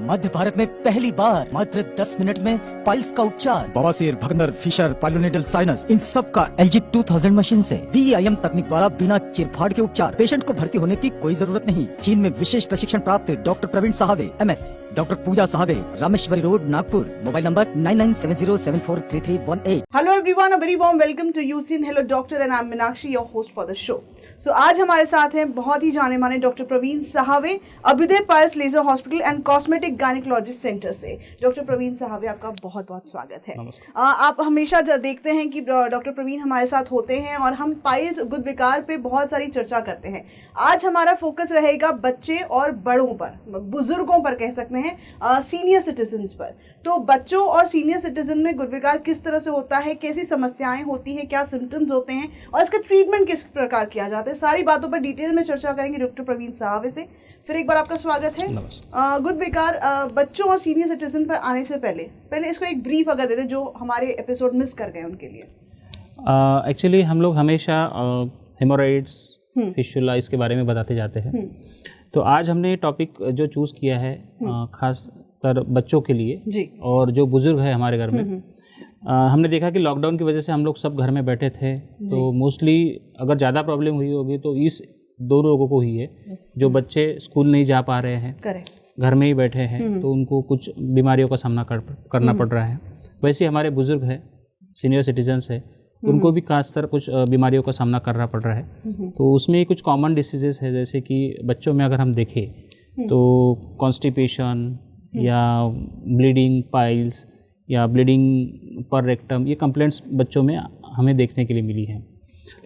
मध्य भारत में पहली बार मात्र 10 मिनट में पाइल्स का उपचार, बवासीर, भगंदर, फिशर, पाइलोनेडल साइनस, इन सब का LG 2000 मशीन से VIM तकनीक द्वारा बिना चीरफाड़ के उपचार। पेशेंट को भर्ती होने की कोई जरूरत नहीं। चीन में विशेष प्रशिक्षण प्राप्त doctor Praveen Sahave MS, doctor Pooja Sahave, Rameshwari road, Nagpur. Mobile number 9970743318। Hello everyone, a very warm welcome to UCN Hello Doctor and I'm Meenakshi, your host for the show. So आज हमारे साथ हैं बहुत ही जाने माने doctor Praveen Sahave, Abhyuday piles laser hospital and cosmetic gynaecologist centre से। Doctor Praveen Sahave, आपका बहुत बहुत स्वागत है। आप हमेशा देखते हैं कि डॉक्टर प्रवीण हमारे साथ होते हैं और हम पाइल्स गुद विकार पे बहुत सारी चर्चा करते हैं। आज हमारा फोकस रहेगा बच्चे और बड़ों पर, बुजुर्गों पर कह सकते हैं, सीनियर सिटीजन पर। तो बच्चों और सीनियर सिटीजन में गुद विकार किस तरह से होता है, कैसी समस्याएं होती हैं, क्या सिम्टम्स होते हैं और इसका ट्रीटमेंट किस प्रकार किया जाता है, सारी बातों पर डिटेल में चर्चा करेंगे डॉक्टर प्रवीण साहवे से। फिर एक बार आपका स्वागत है। गुद विकार बच्चों और सीनियर सिटीजन पर आने से पहले इसको एक ब्रीफ अगर दे दें जो हमारे एपिसोड मिस कर गए उनके लिए। एक्चुअली हम लोग हमेशा हेमोरॉइड्स, फिस्टुला, इसके बारे में बताते जाते हैं। तो आज हमने टॉपिक जो चूज़ किया है खास तर बच्चों के लिए जी। और जो बुजुर्ग है हमारे घर में, हमने देखा कि लॉकडाउन की वजह से हम लोग सब घर में बैठे थे, तो मोस्टली अगर ज़्यादा प्रॉब्लम हुई होगी तो इस दो लोगों को हुई है। जो बच्चे स्कूल नहीं जा पा रहे हैं, घर में ही बैठे हैं, तो उनको कुछ बीमारियों का सामना करना पड़ रहा है। वैसे हमारे बुजुर्ग हैं, सीनियर सिटीजन्स है, उनको भी खासकर कुछ बीमारियों का सामना करना पड़ रहा है। तो उसमें कुछ कॉमन डिसीजेस है, जैसे कि बच्चों में अगर हम देखें तो कॉन्स्टिपेशन या ब्लीडिंग पाइल्स या ब्लीडिंग पर रेक्टम, ये कंप्लेंट्स बच्चों में हमें देखने के लिए मिली हैं।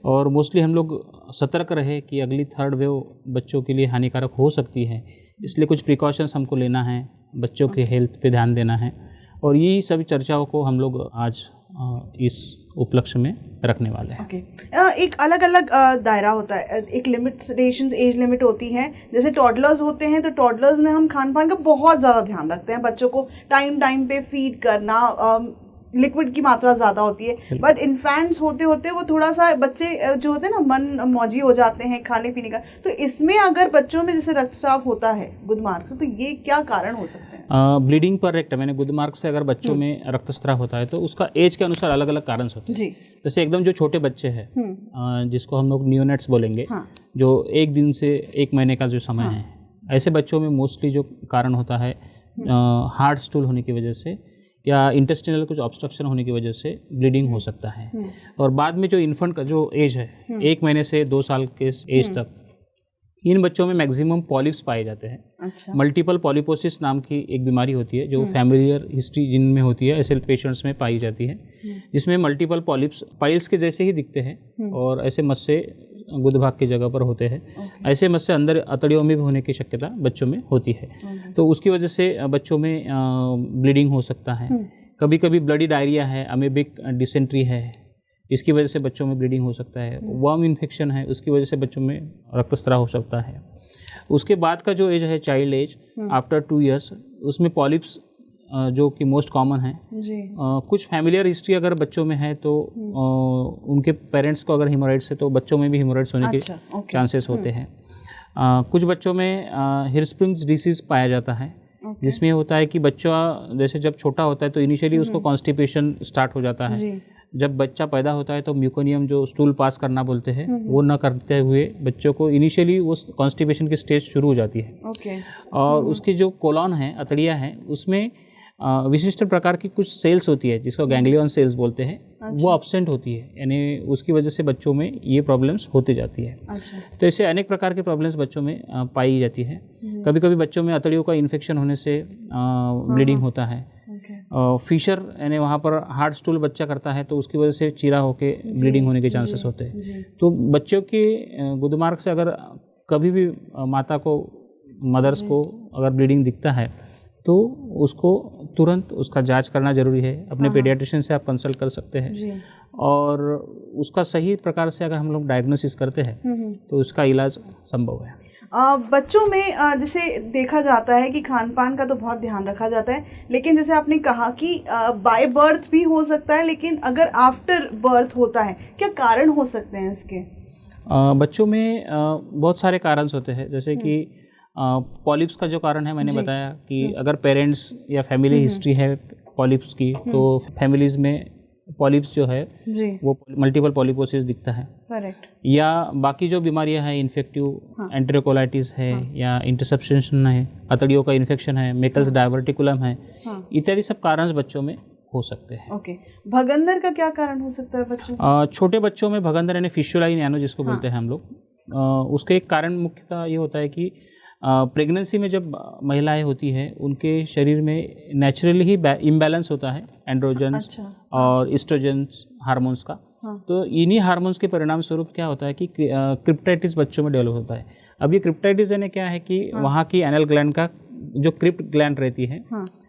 और मोस्टली हम लोग सतर्क रहे कि अगली थर्ड वेव बच्चों के लिए हानिकारक हो सकती है, इसलिए कुछ प्रिकॉशंस हमको लेना है, बच्चों के हेल्थ पे ध्यान देना है। और यही सभी चर्चाओं को हम लोग आज इस उपलक्ष्य में रखने वाले हैं। एक अलग अलग दायरा होता है, एक लिमिटेशंस, एज लिमिट होती है। जैसे टॉडलर्स होते हैं तो टॉडलर्स में हम खान पान का बहुत ज़्यादा ध्यान रखते हैं, बच्चों को टाइम पे फीड करना, लिक्विड की मात्रा ज़्यादा होती है। बट इन्फेंट्स होते होते वो थोड़ा सा बच्चे जो होते हैं ना, मन मौजी हो जाते हैं खाने पीने का। तो इसमें अगर बच्चों में जैसे रक्तस्राव होता है गुद मार्ग से, तो ये क्या कारण हो सकते हैं? ब्लीडिंग पर रेक्टम यानी गुद मार्ग से अगर बच्चों में रक्तस्राव होता है तो उसका एज के अनुसार अलग अलग कारण होते हैं। जैसे एकदम जो छोटे बच्चे हैं, जिसको हम लोग नियोनेट्स बोलेंगे, जो 1 दिन से 1 महीने का जो समय है, ऐसे बच्चों में मोस्टली जो कारण होता है हार्ड स्टूल होने की वजह से या इंटेस्टिनल कुछ ऑब्स्ट्रक्शन होने की वजह से ब्लीडिंग हो सकता है। और बाद में जो इन्फेंट का जो एज है, 1 महीने से 2 साल के एज तक, इन बच्चों में मैक्सिमम पॉलिप्स पाए जाते हैं। अच्छा। मल्टीपल पॉलिपोसिस नाम की एक बीमारी होती है जो फैमिलियर हिस्ट्री जिनमें होती है, ऐसे पेशेंट्स में पाई जाती है, जिसमें मल्टीपल पॉलिप्स पाइल्स के जैसे ही दिखते हैं और ऐसे मस्से गुद भाग की जगह पर होते हैं। ऐसे मस्से अंदर अतड़ियों में भी होने की शक्यता बच्चों में होती है। तो उसकी वजह से बच्चों में ब्लीडिंग हो सकता है। कभी कभी ब्लडी डायरिया है, अमेबिक डिसेंट्री है, इसकी वजह से बच्चों में ब्लीडिंग हो सकता है। वर्म इन्फेक्शन है, उसकी वजह से बच्चों में रक्तस्राव हो सकता है। उसके बाद का जो एज है, चाइल्ड एज आफ्टर 2 इयर्स, उसमें पॉलिप्स जो कि मोस्ट कॉमन है। कुछ फैमिलियर हिस्ट्री अगर बच्चों में है तो उनके पेरेंट्स को अगर हेमोरॉइड्स है तो बच्चों में भी हेमोरॉइड्स होने के चांसेस होते हैं। कुछ बच्चों में हिरस्प्रिंग्स डिसीज़ पाया जाता है, जिसमें होता है कि बच्चा जैसे जब छोटा होता है तो इनिशियली उसको कॉन्स्टिपेशन स्टार्ट हो जाता है। जब बच्चा पैदा होता है तो म्यूकोनियम जो स्टूल पास करना बोलते हैं, वो न करते हुए बच्चों को इनिशियली वो कॉन्स्टिपेशन की स्टेज शुरू हो जाती है। और उसकी जो कोलॉन है, अतड़िया है, उसमें विशिष्ट प्रकार की कुछ सेल्स होती है जिसको गैंग्लियन सेल्स बोलते हैं। वो एब्सेंट होती है, यानी उसकी वजह से बच्चों में ये प्रॉब्लम्स होती जाती है। तो ऐसे अनेक प्रकार के प्रॉब्लम्स बच्चों में पाई जाती है। कभी कभी बच्चों में अतड़ियों का इन्फेक्शन होने से ब्लीडिंग होता है। फिशर यानी वहाँ पर हार्ड स्टूल बच्चा करता है तो उसकी वजह से चीरा होके ब्लीडिंग होने के चांसेस होते हैं। तो बच्चों के गुद मार्ग से अगर कभी भी माता को, मदर्स को अगर ब्लीडिंग दिखता है तो उसको तुरंत उसका जांच करना जरूरी है। अपने पीडियाट्रिशियन से आप कंसल्ट कर सकते हैं और उसका सही प्रकार से अगर हम लोग डायग्नोसिस करते हैं तो उसका इलाज संभव है। बच्चों में जैसे देखा जाता है कि खान पान का तो बहुत ध्यान रखा जाता है, लेकिन जैसे आपने कहा कि बाय बर्थ भी हो सकता है, लेकिन अगर आफ्टर बर्थ होता है, क्या कारण हो सकते हैं इसके? बच्चों में बहुत सारे कारण होते हैं, जैसे कि पॉलिप्स का जो कारण है मैंने जी। बताया कि अगर पेरेंट्स या फैमिली हिस्ट्री है पॉलिप्स की, तो फैमिलीज में पॉलिप्स जो है जी वो मल्टीपल पॉलिपोसिस दिखता है। करेक्ट। या बाकी जो बीमारियां हैं, इन्फेक्टिव एंटेरोकोलाइटिस है या इंटरसेप्शन है, अतड़ियों का इन्फेक्शन है, मेकल्स डायवर्टिकुलम है, इत्यादि सब कारण बच्चों में हो सकते हैं। ओके, भगंदर का क्या कारण हो सकता है बच्चों? छोटे बच्चों में भगंदर यानी फिस्टुला इन एनो जिसको बोलते हैं हम लोग, उसके एक कारण मुख्यतः ये होता है कि प्रेगनेंसी में जब महिलाएं होती हैं उनके शरीर में नेचुरली ही इम्बैलेंस होता है एंड्रोजन्स और इस्ट्रोजन्स हार्मोन्स का। तो इन्हीं हार्मोन्स के परिणाम स्वरूप क्या होता है कि क्रिप्टाइटिस बच्चों में डेवलप होता है। अब ये क्रिप्टाइटिस यानी क्या है कि वहाँ की एनल ग्लैंड का जो क्रिप्ट ग्लैंड रहती है,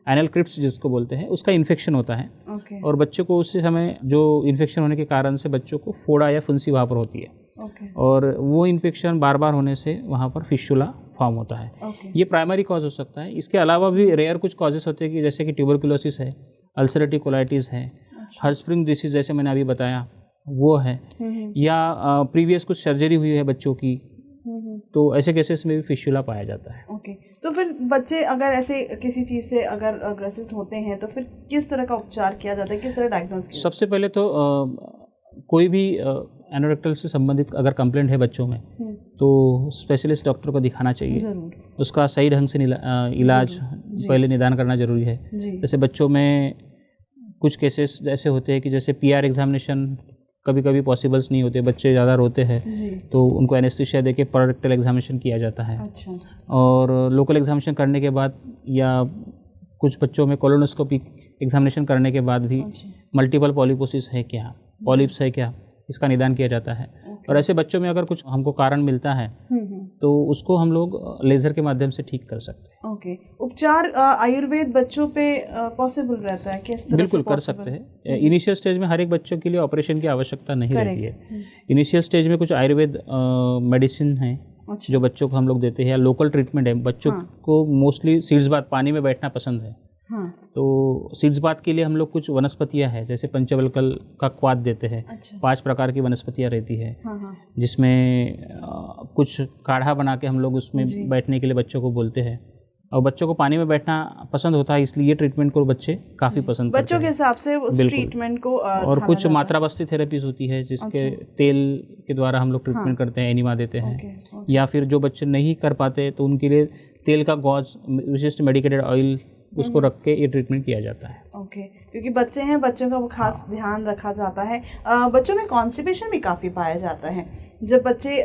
एनल क्रिप्ट्स जिसको बोलते हैं, उसका इन्फेक्शन होता है। और बच्चों को उसी समय जो इन्फेक्शन होने के कारण से बच्चों को फोड़ा या फुंसी वहाँ पर होती है। और वो इन्फेक्शन बार बार होने से वहाँ पर फिस्टुला फॉर्म होता है। ये प्राइमरी कॉज हो सकता है। इसके अलावा भी रेयर कुछ कॉजेस होते हैं कि जैसे कि ट्यूबरकुलोसिस है, अल्सरेटिव कोलाइटिस है, हर्स्प्रिंग डिसीज जैसे मैंने अभी बताया वो है, या प्रीवियस कुछ सर्जरी हुई है बच्चों की, तो ऐसे केसेस में भी फिस्टुला पाया जाता है। ओके, तो फिर बच्चे अगर ऐसे किसी चीज़ से अगर ग्रसित होते हैं तो फिर किस तरह का उपचार किया जाता है, किस तरह डायग्नोस किया? सबसे पहले तो कोई भी एनोरेक्टल से संबंधित अगर कंप्लेंट है बच्चों में तो स्पेशलिस्ट डॉक्टर को दिखाना चाहिए। उसका सही ढंग से इलाज पहले निदान करना जरूरी है। जैसे बच्चों में कुछ केसेस ऐसे होते हैं कि जैसे पीआर एग्जामिनेशन कभी कभी पॉसिबल्स नहीं होते, बच्चे ज़्यादा रोते हैं तो उनको एनेस्थीसिया देके प्रोरेक्टल एग्जामिनेशन किया जाता है। और लोकल एग्जामिनेशन करने के बाद या कुछ बच्चों में कोलोनोस्कोपी एग्जामिनेशन करने के बाद भी मल्टीपल पॉलिपोसिस है क्या, पॉलिप्स है क्या, इसका निदान किया जाता है। और ऐसे बच्चों में अगर कुछ हमको कारण मिलता है तो उसको हम लोग लेज़र के माध्यम से ठीक कर सकते हैं। ओके, उपचार आयुर्वेद बच्चों पे पॉसिबल रहता है किस तरह? बिल्कुल कर सकते हैं। इनिशियल स्टेज में हर एक बच्चों के लिए ऑपरेशन की आवश्यकता नहीं रहती है। इनिशियल स्टेज में कुछ आयुर्वेद मेडिसिन है जो बच्चों को हम लोग देते हैं, या लोकल ट्रीटमेंट है। बच्चों को मोस्टली सीड्स बाथ पानी में बैठना पसंद है, तो सीड्स बाथ के लिए हम लोग कुछ वनस्पतियां हैं, जैसे पंचवल्कल का क्वाथ देते हैं। 5 प्रकार की वनस्पतियां रहती है जिसमें कुछ काढ़ा बना के हम लोग उसमें बैठने के लिए बच्चों को बोलते हैं। और बच्चों को पानी में बैठना पसंद होता है, इसलिए ये ट्रीटमेंट को बच्चे काफ़ी पसंद करते हैं। बच्चों के हिसाब से उस ट्रीटमेंट को और कुछ मात्रावस्थी थेरेपीज होती है जिसके तेल के द्वारा हम लोग ट्रीटमेंट करते हैं, एनिमा देते हैं। या फिर जो बच्चे नहीं कर पाते तो उनके लिए तेल का गॉज, विशिष्ट मेडिकेटेड ऑयल, उसको रख के ये ट्रीटमेंट किया जाता है। ओके, क्योंकि बच्चे हैं, बच्चों का वो खास ध्यान रखा जाता है। बच्चों में कॉन्स्टिपेशन भी काफ़ी पाया जाता है जब बच्चे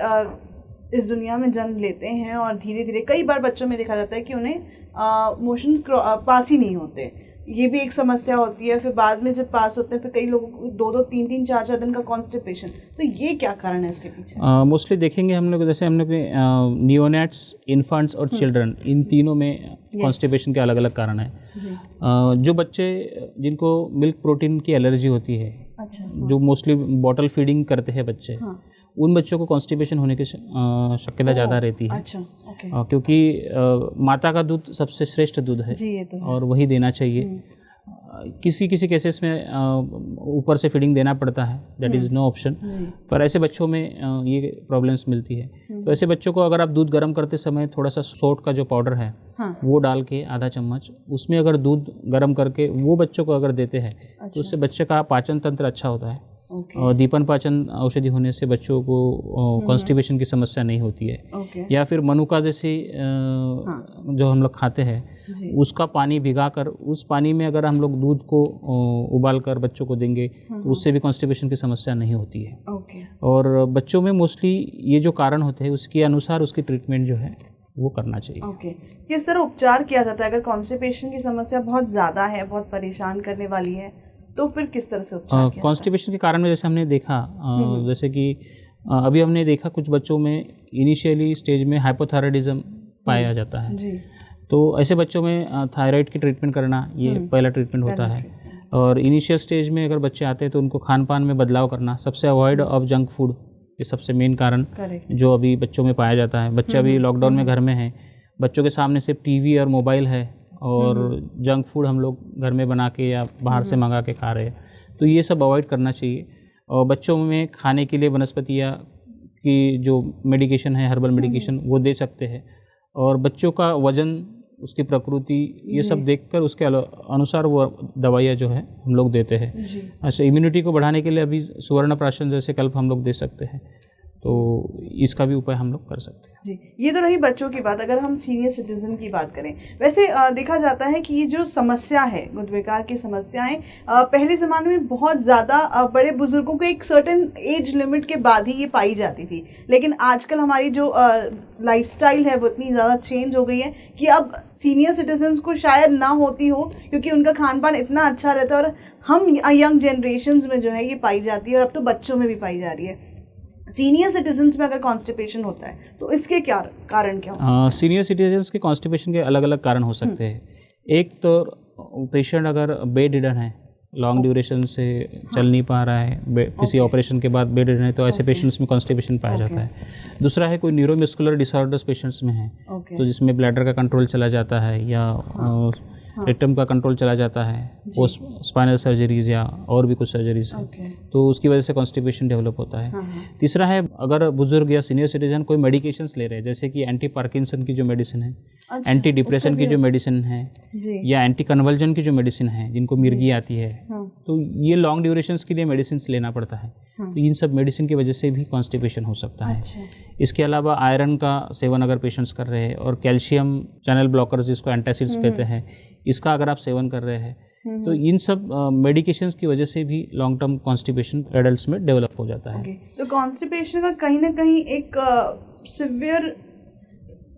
इस दुनिया में जन्म लेते हैं, और धीरे धीरे कई बार बच्चों में देखा जाता है कि उन्हें मोशन पास ही नहीं होते। ये भी एक समस्या होती है। फिर बाद में जब पास होते हैं फिर कई लोगों को 2-2, 3-3, 4-4 दिन का कॉन्स्टिपेशन, तो ये क्या कारण है इसके पीछे? मोस्टली देखेंगे हम लोग, जैसे हम लोग नियोनेट्स, इन्फेंट्स और चिल्ड्रन, इन तीनों में कॉन्स्टिपेशन के अलग अलग कारण हैं। जो बच्चे जिनको मिल्क प्रोटीन की एलर्जी होती है, जो मोस्टली बॉटल फीडिंग करते हैं बच्चे, उन बच्चों को कॉन्स्टिपेशन होने की शक्यता ज़्यादा रहती है। क्योंकि माता का दूध सबसे श्रेष्ठ दूध है और वही देना चाहिए। किसी किसी केसेस में ऊपर से फीडिंग देना पड़ता है, दैट इज़ नो ऑप्शन। पर ऐसे बच्चों में ये प्रॉब्लम्स मिलती है। तो ऐसे बच्चों को अगर आप दूध गर्म करते समय थोड़ा सा सोट का जो पाउडर है वो डाल के आधा चम्मच उसमें अगर दूध गर्म करके वो बच्चों को अगर देते हैं तो उससे बच्चे का पाचन तंत्र अच्छा होता है। और दीपन पाचन औषधि होने से बच्चों को कॉन्स्टिपेशन की समस्या नहीं होती है। या फिर मनुका जैसे जो हम लोग खाते हैं उसका पानी भिगाकर उस पानी में अगर हम लोग दूध को उबाल कर बच्चों को देंगे तो उससे भी कॉन्स्टिपेशन की समस्या नहीं होती है। और बच्चों में मोस्टली ये जो कारण होते हैं उसके अनुसार उसकी ट्रीटमेंट जो है वो करना चाहिए। किस तरह उपचार किया जाता है अगर कॉन्स्टिपेशन की समस्या बहुत ज़्यादा है, बहुत परेशान करने वाली है, तो फिर किस तरह से उपचार किया? कॉन्स्टिपेशन के कारण में जैसे हमने देखा, जैसे कि अभी हमने देखा कुछ बच्चों में इनिशियली स्टेज में हाइपोथायराइडिज्म पाया जाता है। तो ऐसे बच्चों में थायराइड की ट्रीटमेंट करना ये पहला ट्रीटमेंट होता है। और इनिशियल स्टेज में अगर बच्चे आते हैं तो उनको खान पान में बदलाव करना, सबसे अवॉइड ऑफ जंक फूड, ये सबसे मेन कारण जो अभी बच्चों में पाया जाता है। बच्चे अभी लॉकडाउन में घर में हैं, बच्चों के सामने सिर्फ टीवी और मोबाइल है और जंक फूड हम लोग घर में बना के या बाहर से मंगा के खा रहे हैं, तो ये सब अवॉइड करना चाहिए। और बच्चों में खाने के लिए वनस्पतियाँ की जो मेडिकेशन है, हर्बल मेडिकेशन, वो दे सकते हैं। और बच्चों का वजन, उसकी प्रकृति, ये सब देखकर उसके अनुसार वो दवाइयाँ जो है हम लोग देते हैं। अच्छा, इम्यूनिटी को बढ़ाने के लिए अभी सुवर्ण प्राशन जैसे कल्प हम लोग दे सकते हैं, तो इसका भी उपाय हम लोग कर सकते हैं। जी, ये तो रही बच्चों की बात। अगर हम सीनियर सिटीजन की बात करें, वैसे देखा जाता है कि ये जो समस्या है, गुद विकार की समस्याएं पहले ज़माने में बहुत ज़्यादा बड़े बुजुर्गों को एक सर्टेन एज लिमिट के बाद ही ये पाई जाती थी, लेकिन आजकल हमारी जो लाइफस्टाइल है वो इतनी ज़्यादा चेंज हो गई है कि अब सीनियर सिटीजन्स को शायद ना होती हो, क्योंकि उनका खान पान इतना अच्छा रहता है और हम यंग जनरेशन में जो है ये पाई जाती है और अब तो बच्चों में भी पाई जा रही है। सीनियर सिटीजन्स में अगर कॉन्स्टिपेशन होता है तो इसके क्या कारण क्या होते हैं? सीनियर सिटीजन्स के कॉन्स्टिपेशन के अलग अलग कारण हो सकते हैं। एक तो पेशेंट अगर बेड रिडन है, लॉन्ग ड्यूरेशन से चल नहीं पा रहा है, किसी ऑपरेशन के बाद बेड रिडन है, तो ऐसे पेशेंट्स में कॉन्स्टिपेशन पाया जाता है। दूसरा है कोई न्यूरोमस्कुलर डिसऑर्डर्स पेशेंट्स में है, तो जिसमें ब्लैडर का कंट्रोल चला जाता है या रेक्टम का कंट्रोल चला जाता है, पोस्ट स्पाइनल सर्जरीज या और भी कुछ सर्जरीज है, तो उसकी वजह से कॉन्स्टिपेशन डेवलप होता है। तीसरा है अगर बुजुर्ग या सीनियर सिटीजन कोई मेडिकेशंस ले रहे हैं, जैसे कि एंटी पार्किंसन की जो मेडिसिन है, एंटी डिप्रेशन की जो मेडिसिन है, या एंटी कन्वर्जन की जो मेडिसिन है, जिनको मिर्गी आती है, तो ये लॉन्ग ड्यूरेशंस के लिए मेडिसिन लेना पड़ता है। तो इन सब मेडिसिन की वजह से भी कॉन्स्टिपेशन हो सकता है। इसके अलावा आयरन का सेवन अगर पेशेंट्स कर रहे हैं और कैल्शियम चैनल ब्लॉकर्स जिसको एंटासिड्स कहते हैं, इसका अगर आप सेवन कर रहे हैं, तो इन सब मेडिकेशंस की वजह से भी लॉन्ग टर्म कॉन्स्टिपेशन एडल्ट्स में डेवलप हो जाता है। तो कॉन्स्टिपेशन का कहीं ना कहीं एक सिवियर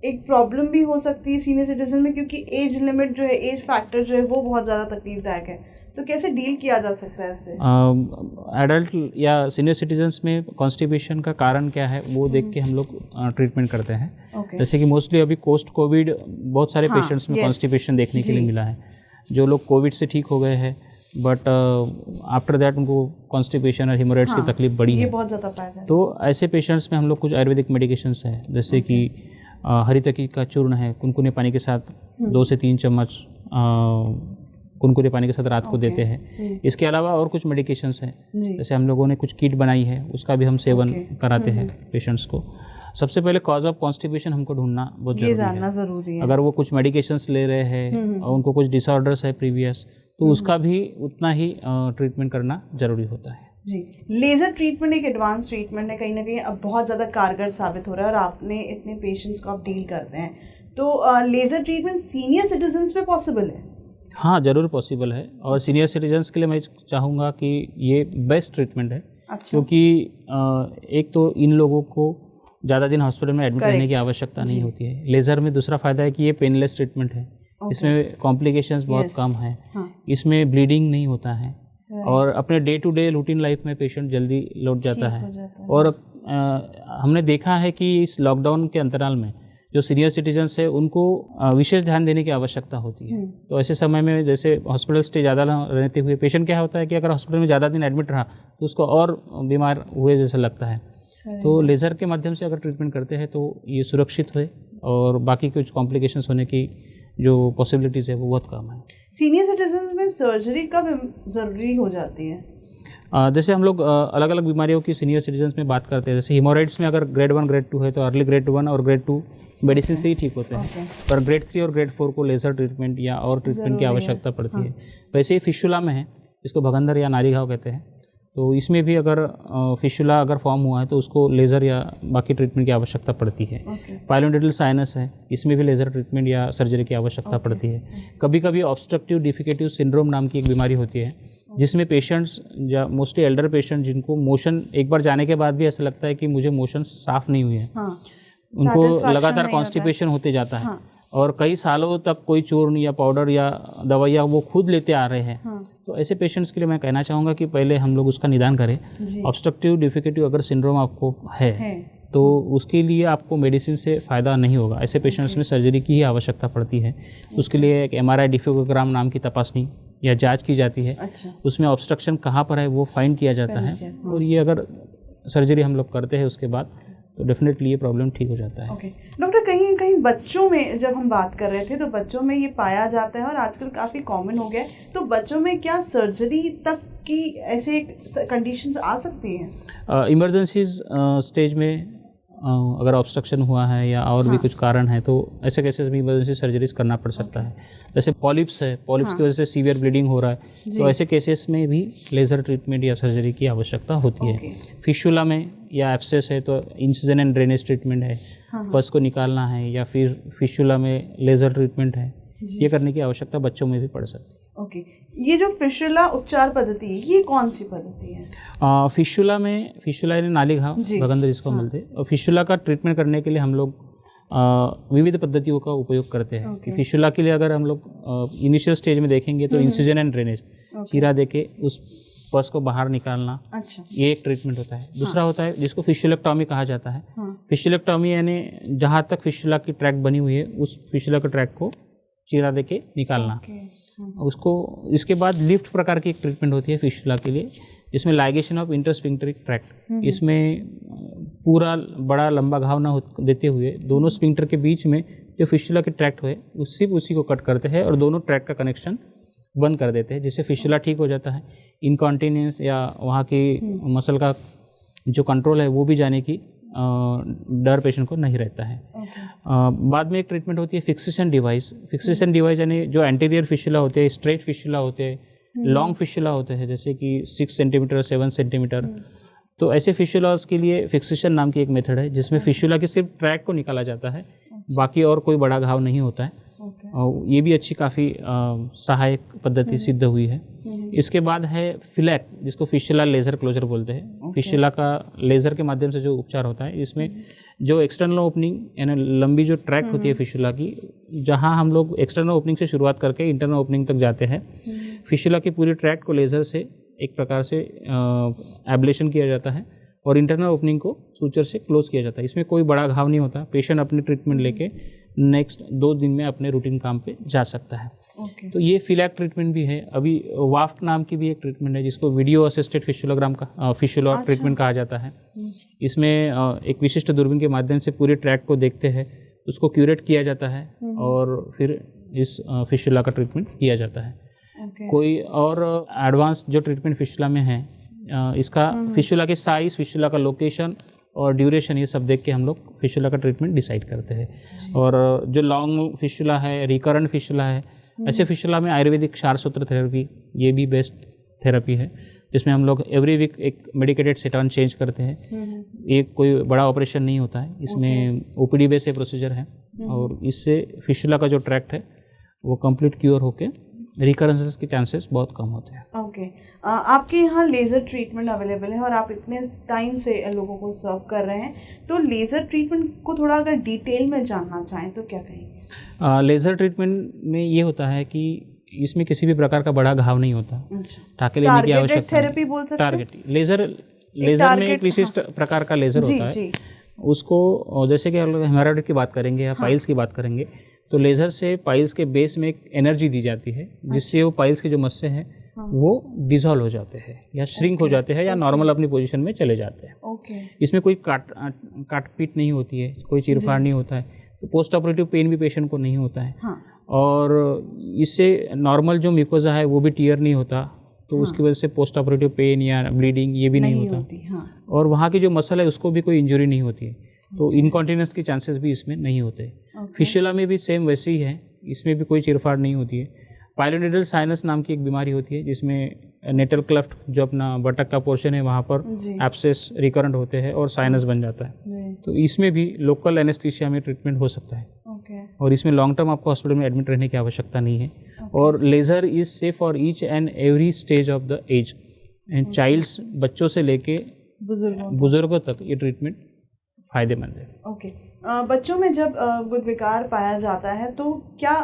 एक प्रॉब्लम भी हो सकती है सीनियर सिटीजन में, क्योंकि एज लिमिट जो है, एज फैक्टर जो है वो बहुत ज़्यादा तकलीफदायक है। तो कैसे डील किया जा सकता है इससे? एडल्ट या सीनियर सिटीजन्स में कॉन्स्टिपेशन का कारण क्या है वो देख के हम लोग ट्रीटमेंट करते हैं। जैसे कि मोस्टली अभी पोस्ट कोविड बहुत सारे पेशेंट्स में कॉन्स्टिपेशन देखने के लिए मिला है, जो लोग कोविड से ठीक हो गए हैं, बट आफ्टर दैट उनको कॉन्स्टिपेशन और हिमोरेड्स की तकलीफ बढ़ी है, बहुत ज़्यादा पाया है। तो ऐसे पेशेंट्स में हम लोग कुछ आयुर्वेदिक मेडिकेशंस हैं, जैसे कि हरितकी का चूर्ण है, कुनकुने पानी के साथ 2 से 3 चम्मच कुनकुने पानी के साथ रात को देते हैं। इसके अलावा और कुछ मेडिकेशंस हैं, जैसे हम लोगों ने कुछ किट बनाई है, उसका भी हम सेवन कराते हैं पेशेंट्स को। सबसे पहले कॉज ऑफ कॉन्स्टिपेशन हमको ढूंढना बहुत जरूरी है। अगर वो कुछ मेडिकेशंस ले रहे हैं और उनको कुछ डिसऑर्डर्स है प्रीवियस, तो उसका भी उतना ही ट्रीटमेंट करना जरूरी होता है। जी, लेज़र ट्रीटमेंट एक एडवांस ट्रीटमेंट है, कहीं ना कहीं अब बहुत ज़्यादा कारगर साबित हो रहा है और आपने इतने पेशेंट्स को आप डील करते हैं, तो लेज़र ट्रीटमेंट सीनियर सिटीजन्स में पॉसिबल है? हाँ, ज़रूर पॉसिबल है, और सीनियर सिटीजन्स के लिए मैं चाहूँगा कि ये बेस्ट ट्रीटमेंट है। क्योंकि एक तो इन लोगों को ज़्यादा दिन हॉस्पिटल में एडमिट करने की आवश्यकता नहीं होती है। लेज़र में दूसरा फ़ायदा है कि ये पेनलेस ट्रीटमेंट है, इसमें कॉम्प्लिकेशंस बहुत कम है, इसमें ब्लीडिंग नहीं होता है, और अपने day to day routine life में पेशेंट जल्दी लौट जाता है। और हमने देखा है कि इस लॉकडाउन के अंतराल में जो सीनियर सिटीजन्स है उनको विशेष ध्यान देने की आवश्यकता होती है। तो ऐसे समय में जैसे हॉस्पिटल स्टे ज़्यादा रहते हुए पेशेंट क्या होता है कि अगर हॉस्पिटल में ज़्यादा दिन एडमिट रहा तो उसको और बीमार हुए जैसा लगता है। तो लेज़र के माध्यम से अगर ट्रीटमेंट करते हैं तो ये सुरक्षित है और बाकी कुछ कॉम्प्लिकेशंस होने की जो पॉसिबिलिटीज़ है वो बहुत कम है। सीनियर सिटीजन में सर्जरी कब ज़रूरी हो जाती है? जैसे हम लोग अलग अलग बीमारियों की सीनियर सिटीजन्स में बात करते हैं, जैसे हिमोराइड्स में अगर ग्रेड 1 ग्रेड 2 है तो अर्ली ग्रेड 1 और ग्रेड 2 मेडिसिन से ही ठीक होते हैं, पर ग्रेड 3 और ग्रेड 4 को लेज़र ट्रीटमेंट या और ट्रीटमेंट की आवश्यकता पड़ती है। वैसे ही फिशुला में है, इसको भगंदर या नारी घाव कहते हैं, तो इसमें भी अगर फिशुला अगर फॉर्म हुआ है तो उसको लेज़र या बाकी ट्रीटमेंट की आवश्यकता पड़ती है। पाइलोनेडल साइनस है, इसमें भी लेज़र ट्रीटमेंट या सर्जरी की आवश्यकता पड़ती है। कभी कभी ऑब्स्ट्रक्टिव डिफिकेटिव सिंड्रोम नाम की एक बीमारी होती है, जिसमें पेशेंट्स या मोस्टली एल्डर पेशेंट जिनको मोशन एक बार जाने के बाद भी ऐसा लगता है कि मुझे मोशन साफ नहीं हुई है, उनको लगातार कॉन्स्टिपेशन होते जाता है और कई सालों तक कोई चूर्ण या पाउडर या दवाइयाँ वो खुद लेते आ रहे हैं। तो ऐसे पेशेंट्स के लिए मैं कहना चाहूँगा कि पहले हम लोग उसका निदान करें। ऑब्स्ट्रक्टिव डिफिकेटिव अगर सिंड्रोम आपको है तो उसके लिए आपको मेडिसिन से फ़ायदा नहीं होगा। ऐसे पेशेंट्स में सर्जरी की ही आवश्यकता पड़ती है। उसके लिए एक MRI डिफिकोग्राम नाम की तपासनी या जांच की जाती है। उसमें ऑब्स्ट्रक्शन कहाँ पर है वो फाइंड किया जाता है, और ये अगर सर्जरी हम लोग करते हैं उसके बाद तो डेफिनेटली ये प्रॉब्लम ठीक हो जाता है। डॉक्टर, कहीं कहीं बच्चों में जब हम बात कर रहे थे तो बच्चों में ये पाया जाता है और आजकल काफ़ी कॉमन हो गया है, तो बच्चों में क्या सर्जरी तक की ऐसे कंडीशंस आ सकती हैं? इमरजेंसीज स्टेज में अगर ऑब्स्ट्रक्शन हुआ है या और भी कुछ कारण है तो ऐसे केसेस में इमरजेंसी सर्जरीज करना पड़ सकता है। जैसे पॉलिप्स है, पॉलिप्स की वजह से सीवियर ब्लीडिंग हो रहा है तो ऐसे केसेस में भी लेज़र ट्रीटमेंट या सर्जरी की आवश्यकता होती है। फिशुला में या एब्सेस है तो इंसिजन एंड ड्रेनेज ट्रीटमेंट है, पस को निकालना है, या फिर फिशुला में लेज़र ट्रीटमेंट है, ये करने की आवश्यकता बच्चों में भी पड़ सकती है। ओके, ये जो फिशुला उपचार पद्धति है ये कौन सी पद्धति है? फिशुला यानी नाली घाव, भगंदर जिसको बोलते हैं, और फिशुला का ट्रीटमेंट करने के लिए हम लोग विविध पद्धतियों का उपयोग करते हैं। कि फिशुला के लिए अगर हम लोग इनिशियल स्टेज में देखेंगे तो इंसिजन एंड ड्रेनेज, चीरा देके उस पस को बाहर निकालना, ये एक ट्रीटमेंट होता है। दूसरा होता है जिसको फिशुलेक्टॉमी कहा जाता है। फिशुलेक्टॉमी यानी जहाँ तक फिशुला की ट्रैक बनी हुई है उस फिशुला के ट्रैक को चीरा देके निकालना। उसको इसके बाद लिफ्ट प्रकार की एक ट्रीटमेंट होती है फिशुला के लिए, जिसमें लाइगेशन ऑफ इंटरस्फिंक्टरिक ट्रैक्ट। इसमें पूरा बड़ा लंबा घाव ना देते हुए दोनों स्फिंक्टर के बीच में जो फिशुला के ट्रैक्ट हुए उसी को कट करते हैं और दोनों ट्रैक्ट का कनेक्शन बंद कर देते हैं, जिससे फिशुला ठीक हो जाता है। इनकॉन्टिनेंस या वहाँ की मसल का जो कंट्रोल है वो भी जाने की डर पेशेंट को नहीं रहता है। बाद में एक ट्रीटमेंट होती है फिक्सेशन डिवाइस। फिक्सेशन डिवाइस यानी जो एंटीरियर फिशुला होते हैं, स्ट्रेट फिशुला होते हैं, लॉन्ग फिशुला होते हैं, जैसे कि 6 सेंटीमीटर 7 सेंटीमीटर, तो ऐसे फिशुलास के लिए फिक्सेशन नाम की एक मेथड है जिसमें फिशुला के सिर्फ ट्रैक को निकाला जाता है, बाकी और कोई बड़ा घाव नहीं होता है। और ये भी अच्छी काफ़ी सहायक पद्धति सिद्ध हुई है। इसके बाद है फिलैक, जिसको फिशुला लेज़र क्लोजर बोलते हैं। फिशुला का लेज़र के माध्यम से जो उपचार होता है, इसमें जो एक्सटर्नल ओपनिंग यानी लंबी जो ट्रैक होती है फिशुला की, जहां हम लोग एक्सटर्नल ओपनिंग से शुरुआत करके इंटरनल ओपनिंग तक जाते हैं, फिशुला की पूरी ट्रैक को लेज़र से एक प्रकार से एब्लेशन किया जाता है और इंटरनल ओपनिंग को सूचर से क्लोज किया जाता है। इसमें कोई बड़ा घाव नहीं होता। पेशेंट अपनी ट्रीटमेंट लेके नेक्स्ट 2 दिन में अपने रूटीन काम पे जा सकता है। तो ये फिलैक ट्रीटमेंट भी है। अभी वाफ्ट नाम की भी एक ट्रीटमेंट है जिसको वीडियो असिस्टेड फिशुला ट्रीटमेंट कहा जाता है। इसमें एक विशिष्ट दूरबीन के माध्यम से पूरे ट्रैक को देखते हैं, उसको क्यूरेट किया जाता है और फिर इस फिशुला का ट्रीटमेंट किया जाता है। कोई और एडवांस जो ट्रीटमेंट फिशुला में है, इसका फिशुला के साइज, फिशुला का लोकेशन और ड्यूरेशन, ये सब देख के हम लोग फिशुला का ट्रीटमेंट डिसाइड करते हैं। और जो लॉन्ग फिशुला है, रिकरेंट फिशुला है, ऐसे फिशुला में आयुर्वेदिक क्षारसूत्र थेरेपी ये भी बेस्ट थेरेपी है, जिसमें हम लोग एवरी वीक एक मेडिकेटेड सेटॉन चेंज करते हैं। एक कोई बड़ा ऑपरेशन नहीं होता है, इसमें ओपीडी बेस प्रोसीजर है और इससे फिशुला का जो ट्रैक्ट है वो कंप्लीट क्योर होके रिकरेंसेस के चांसेस बहुत कम होते हैं। ओके, आपके यहाँ लेज़र ट्रीटमेंट अवेलेबल है और आप इतने टाइम से लोगों को सर्व कर रहे हैं, तो लेज़र ट्रीटमेंट को थोड़ा अगर डिटेल में जानना चाहें तो क्या कहेंगे? लेज़र ट्रीटमेंट में ये होता है कि इसमें किसी भी प्रकार का बड़ा घाव नहीं होता, टाँके लेने की आवश्यकता थेरेपी बोल सकते हैं। टारगेट लेज़र में एक विशिष्ट प्रकार का लेज़र होता है, उसको जैसे कि हेमोरॉइड की बात करेंगे या पाइल्स की बात करेंगे तो लेज़र से पाइल्स के बेस में एक एनर्जी दी जाती है, जिससे वो पाइल्स के जो मस्से हैं वो डिसॉल्व हो जाते हैं या श्रिंक हो जाते हैं या नॉर्मल अपनी पोजीशन में चले जाते हैं। इसमें कोई काट पीट नहीं होती है, कोई चीरफाड़ नहीं होता है, तो पोस्ट ऑपरेटिव पेन भी पेशेंट को नहीं होता है। और इससे नॉर्मल जो म्यूकोजा है वो भी टियर नहीं होता, तो उसकी वजह से पोस्ट ऑपरेटिव पेन या ब्लीडिंग ये भी नहीं होता। और वहाँ की जो मसल है उसको भी कोई इंजरी नहीं होती है, तो इनकॉन्टिनेंस के चांसेस भी इसमें नहीं होते। फिशुला में भी सेम वैसे ही है, इसमें भी कोई चिरफाड़ नहीं होती है। पाइलोनेडल साइनस नाम की एक बीमारी होती है जिसमें नेटल क्लेफ्ट जो अपना बटक का पोर्शन है वहाँ पर एब्सेस रिकरेंट होते हैं और साइनस बन जाता है, तो इसमें भी लोकल एनेस्थीसिया में ट्रीटमेंट हो सकता है। और इसमें लॉन्ग टर्म आपको हॉस्पिटल में एडमिट रहने की आवश्यकता नहीं है। और laser is safe for each and every stage of the age and childs, बच्चों से लेके बुजुर्गों तक ये ट्रीटमेंट फायदेमंद है। ओके, बच्चों में जब गुद विकार पाया जाता है तो क्या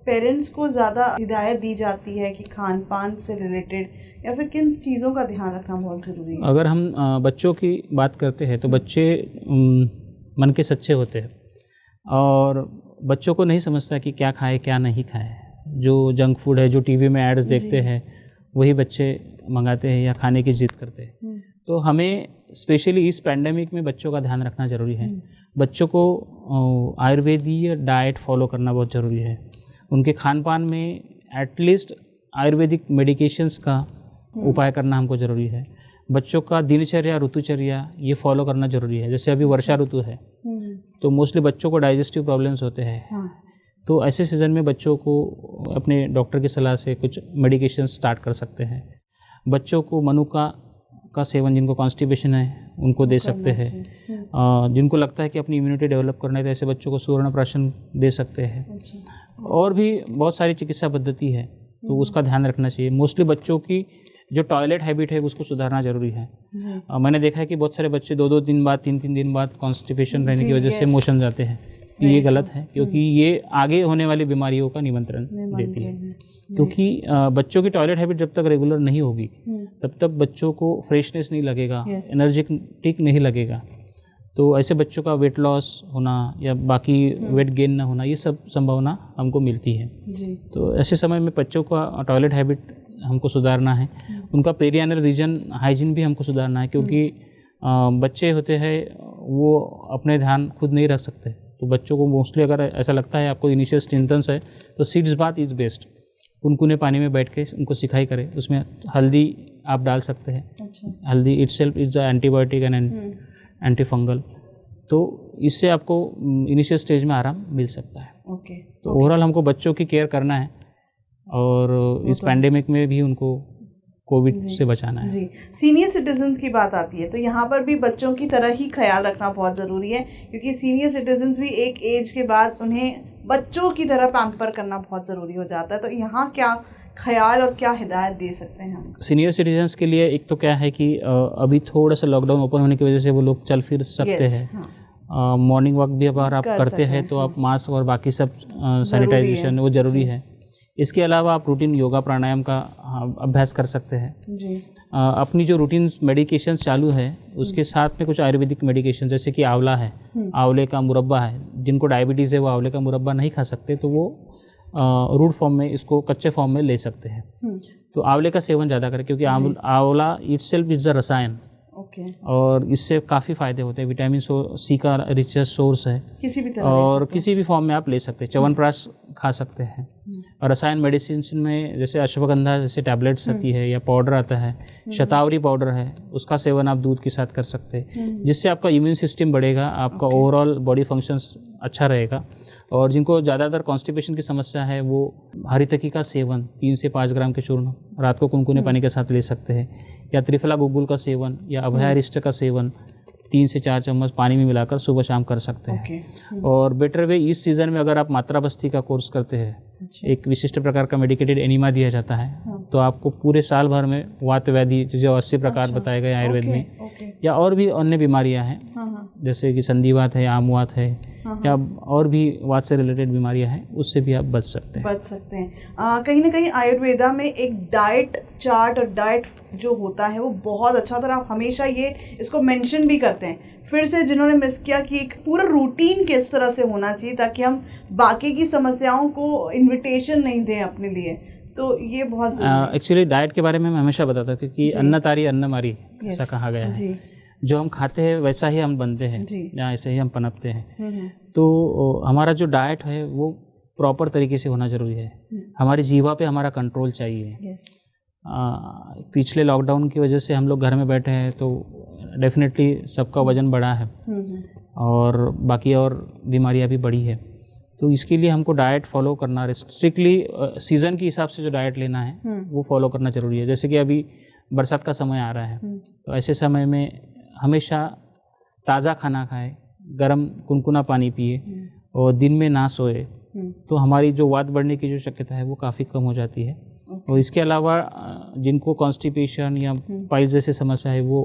पेरेंट्स को ज़्यादा हिदायत दी जाती है कि खान पान से रिलेटेड, या फिर किन चीज़ों का ध्यान रखना बहुत ज़रूरी है? अगर हम बच्चों की बात करते हैं तो बच्चे मन के सच्चे होते हैं और बच्चों को नहीं समझता कि क्या खाए क्या नहीं खाए। जो जंक फूड है, जो टीवी में एड्स देखते हैं, वही बच्चे मंगाते हैं या खाने की जिद करते हैं। तो हमें स्पेशली इस पैंडेमिक में बच्चों का ध्यान रखना ज़रूरी है। बच्चों को आयुर्वेदीय डाइट फॉलो करना बहुत ज़रूरी है। उनके खान पान में एटलीस्ट आयुर्वेदिक मेडिकेशंस का उपाय करना हमको ज़रूरी है। बच्चों का दिनचर्या ऋतुचर्या ये फॉलो करना जरूरी है। जैसे अभी वर्षा ऋतु है तो मोस्टली बच्चों को डाइजेस्टिव प्रॉब्लम्स होते हैं, तो ऐसे सीज़न में बच्चों को अपने डॉक्टर की सलाह से कुछ मेडिकेशन स्टार्ट कर सकते हैं। बच्चों को मनुका का सेवन, जिनको कॉन्स्टिपेशन है उनको दे सकते हैं। जिनको लगता है कि अपनी इम्यूनिटी डेवलप करना है तो ऐसे बच्चों को सुवर्णप्राशन दे सकते हैं। और भी बहुत सारी चिकित्सा पद्धति है तो उसका ध्यान रखना चाहिए। मोस्टली बच्चों की जो टॉयलेट हैबिट है उसको सुधारना जरूरी है। मैंने देखा है कि बहुत सारे बच्चे 2-2 दिन बाद 3-3 दिन बाद कॉन्स्टिपेशन रहने की वजह से मोशन जाते हैं। ये गलत है क्योंकि ये आगे होने वाली बीमारियों का निमंत्रण देती है। क्योंकि बच्चों की टॉयलेट हैबिट जब तक रेगुलर नहीं होगी तब तक बच्चों को फ्रेशनेस नहीं लगेगा, एनर्जेटिक नहीं लगेगा। तो ऐसे बच्चों का वेट लॉस होना या बाकी वेट गेन ना होना, ये सब संभावना हमको मिलती है। तो ऐसे समय में बच्चों का टॉयलेट हैबिट हमको सुधारना है। उनका पेरियानल रीजन हाइजीन भी हमको सुधारना है क्योंकि बच्चे होते हैं वो अपने ध्यान खुद नहीं रख सकते। तो बच्चों को मोस्टली अगर ऐसा लगता है आपको इनिशियल सिम्टम्स है तो सीड्स बाथ इज़ बेस्ट। कुनकुने पानी में बैठ के उनको सिखाई करें, उसमें हल्दी आप डाल सकते हैं। हल्दी itself is the antibiotic and anti fungal, तो इससे आपको इनिशियल स्टेज में आराम मिल सकता है। तो ओवरऑल हमको बच्चों की केयर करना है और इस पैंडेमिक में भी उनको कोविड से बचाना है। जी, सीनियर सिटीजन्स की बात आती है तो यहाँ पर भी बच्चों की तरह ही ख्याल रखना बहुत ज़रूरी है क्योंकि सीनियर सिटीजन्स भी एक एज के बाद उन्हें बच्चों की तरह पैम्पर करना बहुत ज़रूरी हो जाता है। तो यहाँ क्या ख्याल और क्या हिदायत दे सकते हैं हम सीनियर सिटीजन्स के लिए? एक तो क्या है कि अभी थोड़ा सा लॉकडाउन ओपन होने की वजह से वो लोग चल फिर सकते हैं। मॉर्निंग वॉक भी अगर आप करते हैं तो आप मास्क और बाकी सब सैनिटाइजेशन वो ज़रूरी है। इसके अलावा आप रूटीन योगा प्राणायाम का अभ्यास कर सकते हैं। अपनी जो रूटीन मेडिकेशन चालू है उसके साथ में कुछ आयुर्वेदिक मेडिकेशन जैसे कि आंवला है, आंवले का मुरब्बा है। जिनको डायबिटीज़ है वो आंवले का मुरब्बा नहीं खा सकते तो वो रूट फॉर्म में इसको कच्चे फॉर्म में ले सकते हैं। तो आंवले का सेवन ज़्यादा करें क्योंकि आंवला इटसेल्फ इज द रसायन और इससे काफ़ी फ़ायदे होते हैं। विटामिन सी का रिचेस्ट सोर्स है किसी भी तरह और किसी भी फॉर्म में आप ले सकते हैं। च्यवनप्राश खा सकते हैं। और रसायन मेडिसिन में जैसे अश्वगंधा जैसे टैबलेट्स आती है या पाउडर आता है, शतावरी पाउडर है, उसका सेवन आप दूध के साथ कर सकते हैं जिससे आपका इम्यून सिस्टम बढ़ेगा, आपका ओवरऑल बॉडी फंक्शंस अच्छा रहेगा। और जिनको ज़्यादातर कॉन्स्टिपेशन की समस्या है वो हरितकी का सेवन 3 से 5 ग्राम के चूर्ण रात को कुनकुने पानी के साथ ले सकते हैं या त्रिफला गुग्गुल का सेवन या अभयारिष्ट का सेवन 3 से 4 चम्मच पानी में मिलाकर सुबह शाम कर सकते हैं। और बेटर वे इस सीज़न में अगर आप मात्रा बस्ती का कोर्स करते हैं, एक विशिष्ट प्रकार का मेडिकेटेड एनिमा दिया जाता है तो आपको पूरे साल भर में वात व्याधि जो 80 प्रकार बताए गए आयुर्वेद में या और भी अन्य बीमारियां हैं जैसे कि संधिवात है, आमवात है या और भी वात से रिलेटेड बीमारियां हैं, उससे भी आप बच सकते हैं। कहीं ना कहीं आयुर्वेदा में एक डाइट चार्ट और डाइट जो होता है वो बहुत अच्छा होता है। आप हमेशा ये इसको मेंशन भी करते हैं। फिर से जिन्होंने मिस किया कि एक पूरा रूटीन किस तरह से होना चाहिए ताकि हम बाकी की समस्याओं को इन्विटेशन नहीं दें अपने लिए, तो ये बहुत एक्चुअली डाइट के बारे में मैं हमेशा बताता हूँ क्योंकि अन्न तारी अन्न मारी ऐसा कहा गया है। जो हम खाते हैं वैसा ही हम बनते हैं या ऐसे ही हम पनपते हैं। तो हमारा जो डाइट है वो प्रॉपर तरीके से होना जरूरी है। हमारी जीवा पे हमारा कंट्रोल चाहिए। पिछले लॉकडाउन की वजह से हम लोग घर में बैठे हैं तो डेफिनेटली सबका वज़न बढ़ा है और बाकी और बीमारियां भी बढ़ी है। तो इसके लिए हमको डाइट फॉलो करना स्ट्रिक्टली सीज़न के हिसाब से जो डाइट लेना है वो फॉलो करना ज़रूरी है। जैसे कि अभी बरसात का समय आ रहा है तो ऐसे समय में हमेशा ताज़ा खाना खाएं, गर्म कुनकुना पानी पिए और दिन में ना सोए तो हमारी जो वात बढ़ने की जो शक्यता है वो काफ़ी कम हो जाती है। और इसके अलावा जिनको कॉन्स्टिपेशन या पाइल्स जैसे समस्या है वो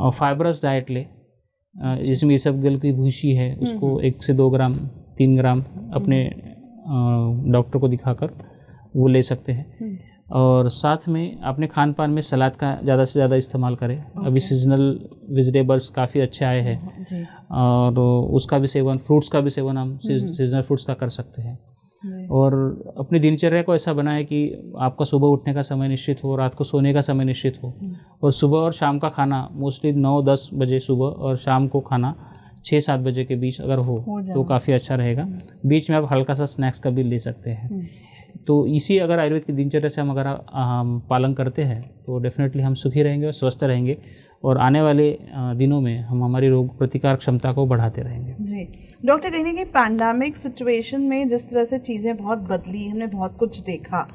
फाइबरस डाइट ले, जिसमें इसबगोल की भूसी है उसको 1 से 2 ग्राम 3 ग्राम अपने डॉक्टर को दिखाकर वो ले सकते हैं। और साथ में अपने खान पान में सलाद का ज़्यादा से ज़्यादा इस्तेमाल करें। अभी सीजनल वेजिटेबल्स काफ़ी अच्छे आए हैं और उसका भी सेवन, फ्रूट्स का भी सेवन हम सीजनल फ्रूट्स का कर सकते हैं। और अपनी दिनचर्या को ऐसा बनाए कि आपका सुबह उठने का समय निश्चित हो, रात को सोने का समय निश्चित हो और सुबह और शाम का खाना मोस्टली 9-10 बजे सुबह और शाम को खाना 6-7 बजे के बीच अगर हो तो काफ़ी अच्छा रहेगा। बीच में आप हल्का सा स्नैक्स का भी ले सकते हैं। तो इसी अगर आयुर्वेद की दिनचर्या से हम पालन करते हैं तो डेफिनेटली हम सुखी रहेंगे और स्वस्थ रहेंगे, और आने वाले दिनों में हम हमारी रोग प्रतिकार क्षमता को बढ़ाते रहेंगे। जी डॉक्टर, कहीं ना कहीं पैंडेमिक सिचुएशन में जिस तरह से चीज़ें बहुत बदली, हमने बहुत कुछ देखा।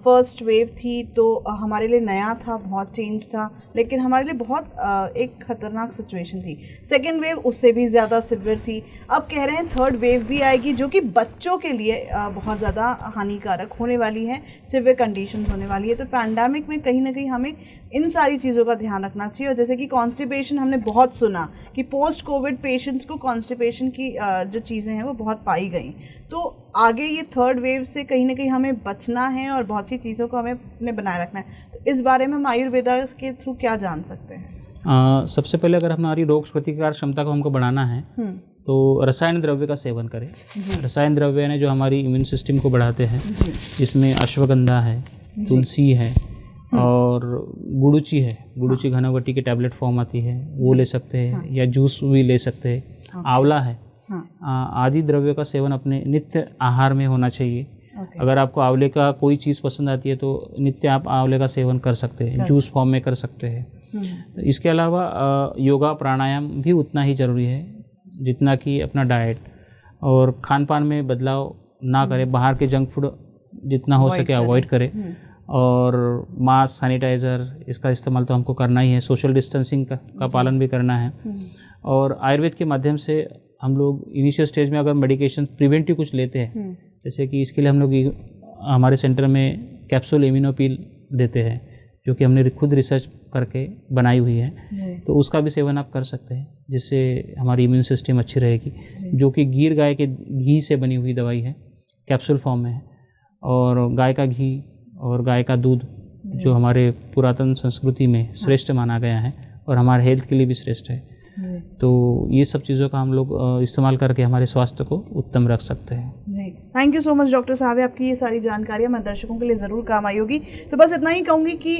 फर्स्ट वेव थी तो हमारे लिए नया था, बहुत चेंज था, लेकिन हमारे लिए बहुत एक खतरनाक सिचुएशन थी। सेकेंड वेव उससे भी ज़्यादा सिवियर थी। अब कह रहे हैं थर्ड वेव भी आएगी जो कि बच्चों के लिए बहुत ज़्यादा हानिकारक होने वाली है, सिवियर कंडीशन होने वाली है। तो पैंडेमिक में कहीं ना कहीं हमें इन सारी चीज़ों का ध्यान रखना चाहिए। और जैसे कि कॉन्स्टिपेशन हमने बहुत सुना कि पोस्ट कोविड पेशेंट्स को कॉन्स्टिपेशन की जो चीज़ें हैं वो बहुत पाई गई। तो आगे ये थर्ड वेव से कहीं ना कहीं हमें बचना है और बहुत सी चीज़ों को हमें अपने बनाए रखना है। तो इस बारे में हम आयुर्वेदा के थ्रू क्या जान सकते हैं? सबसे पहले अगर हमारी रोग प्रतिकार क्षमता को हमको बढ़ाना है तो रसायन द्रव्य का सेवन करें। रसायन द्रव्य ने जो हमारी इम्यून सिस्टम को बढ़ाते हैं, जिसमें अश्वगंधा है, तुलसी है और गुड़ुची है। गुड़ुची घनावटी की टैबलेट फॉर्म आती है, वो ले सकते हैं, या जूस भी ले सकते हैं। आंवला है, आदि द्रव्यों का सेवन अपने नित्य आहार में होना चाहिए। अगर आपको आंवले का कोई चीज़ पसंद आती है तो नित्य आप आंवले का सेवन कर सकते हैं, जूस फॉर्म में कर सकते हैं। तो इसके अलावा योगा प्राणायाम भी उतना ही ज़रूरी है जितना कि अपना डाइट, और खान पान में बदलाव ना करें। बाहर के जंक फूड जितना हो सके अवॉइड करें, और मास्क, सैनिटाइज़र इसका इस्तेमाल तो हमको करना ही है। सोशल डिस्टेंसिंग का पालन भी करना है। और आयुर्वेद के माध्यम से हम लोग इनिशियल स्टेज में अगर मेडिकेशन प्रिवेंटिव कुछ लेते हैं, जैसे कि इसके लिए हम लोग हमारे सेंटर में कैप्सूल इम्यूनोपिल देते हैं, जो कि हमने खुद रिसर्च करके बनाई हुई है। तो उसका भी सेवन आप कर सकते हैं, जिससे हमारी इम्यून सिस्टम अच्छी रहेगी। जो कि गिर गाय के घी से बनी हुई दवाई है, कैप्सूल फॉर्म में है। और गाय का घी और गाय का दूध जो हमारे पुरातन संस्कृति में श्रेष्ठ माना गया है और हमारे हेल्थ के लिए भी श्रेष्ठ है। तो ये सब चीज़ों का हम लोग इस्तेमाल करके हमारे स्वास्थ्य को उत्तम रख सकते हैं। जी, thank you so much doctor साहब, आपकी ये सारी जानकारियाँ हमारे दर्शकों के लिए ज़रूर काम आई होगी। तो बस इतना ही कहूँगी कि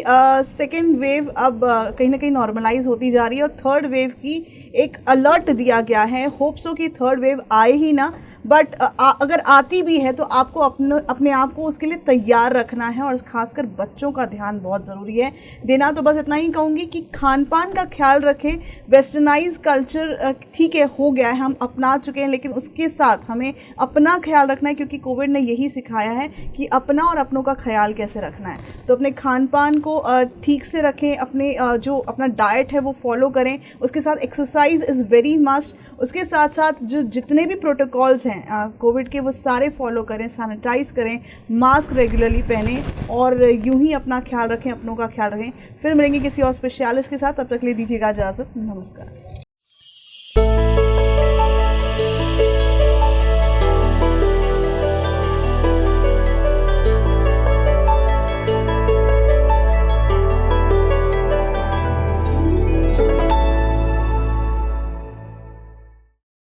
सेकेंड वेव अब कहीं ना कहीं नॉर्मलाइज होती जा रही है और थर्ड वेव की एक अलर्ट दिया गया है। होप सो कि थर्ड वेव आए ही ना, बट अगर आती भी है तो आपको अपने आप को उसके लिए तैयार रखना है, और खासकर बच्चों का ध्यान बहुत ज़रूरी है देना। तो बस इतना ही कहूँगी कि खान पान का ख्याल रखें। वेस्टर्नाइज कल्चर ठीक है, हो गया है, हम अपना चुके हैं, लेकिन उसके साथ हमें अपना ख्याल रखना है, क्योंकि कोविड ने यही सिखाया है कि अपना और अपनों का ख्याल कैसे रखना है। तो अपने खान पान को ठीक से रखें, अपने जो अपना डाइट है वो फॉलो करें, उसके साथ एक्सरसाइज इज़ वेरी मस्ट। उसके साथ साथ जो जितने भी प्रोटोकॉल्स हैं कोविड के वो सारे फॉलो करें, सैनिटाइज करें, मास्क रेगुलरली पहनें, और यूं ही अपना ख्याल रखें, अपनों का ख्याल रखें। फिर मिलेंगे किसी और स्पेशलिस्ट के साथ, तब तक ले दीजिएगा इजाज़त। नमस्कार।